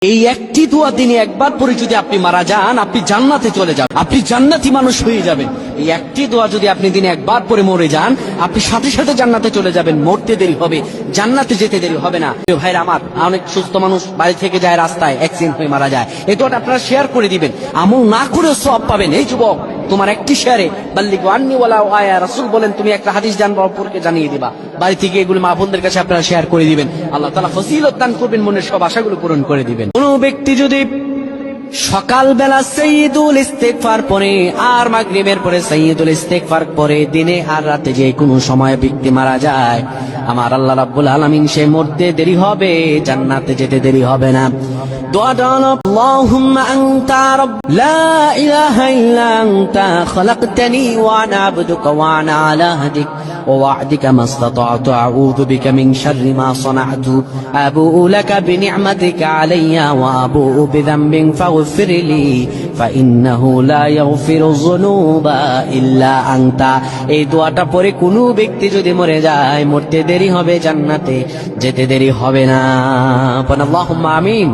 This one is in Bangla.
এই একটি দোয়া দিনে একবার পরে যদি আপনি মারা যান, আপনি জান্নাতে চলে যান, আপনি জান্নাতি মানুষ হয়ে যাবেন। এই একটি দোয়া যদি আপনি দিনে একবার পরে মরে যান, আপনি সাথে সাথে জান্নাতে চলে যাবেন। মরতে দেরি হবে, জান্নাতে যেতে দেরি হবে না। ভাইরা আমার, অনেক সুস্থ মানুষ বাড়ি থেকে যায়, রাস্তায় অ্যাক্সিডেন্ট হয়ে মারা যায়। এই দোয়াটা আপনারা শেয়ার করে দিবেন, আমল না করেও সওয়াব পাবেন। এই যুবক, তোমার একটি শেয়ারে বাল্লিগু আন্নি ওয়ালাউ আয়া, রাসূল বলেন তুমি একটা হাদিস জানবরকে জানিয়ে দিবা। বাড়ি থেকে এগুলো মা বোনদের কাছে আপনারা শেয়ার করে দিবেন। আল্লাহ তাআলা ফজিলত দান করবেন, মনের সব আশাগুলো পূরণ করে দিবেন। কোন ব্যক্তি যদি সকালবেলা সাইয়্যিদুল ইস্তিগফার পরে আর মাগরিবের পরে সাইয়্যিদুল ইস্তিগফার পরে দিনে আর রাতে যে কোনো সময় ব্যক্তি মারা যায়, আমার আল্লাহ রাব্বুল আলামিন সে মরতে দেরি হবে, জান্নাতে যেতে দেরি হবে না। দোয়াটা হলো আল্লাহুম্মা আনতা রাbb লা ইলাহা ইল্লা আনতা খালাকতানি ওয়া আনা আবদুকা ওয়া আনা আলা হাদিক ওয়া ওয়া'দিকা মাসতাতা'তু আউযু বিকা মিন শাররি মা সানা'তু আবু'ু লাকা বিনি'মাতিকা আলাইয়া ওয়া আবু'ু বিযামবিন ফাগফির লি ফাইন্নাহু লা ইয়াগফিরু যুনুবা ইল্লা আনতা। এই দোয়াটা পরে কোনো ব্যক্তি যদি মরে যায়, মরতে দেরি হবে, জান্নাতে যেতে দেরি হবে না। আল্লাহুম্মা আমিন।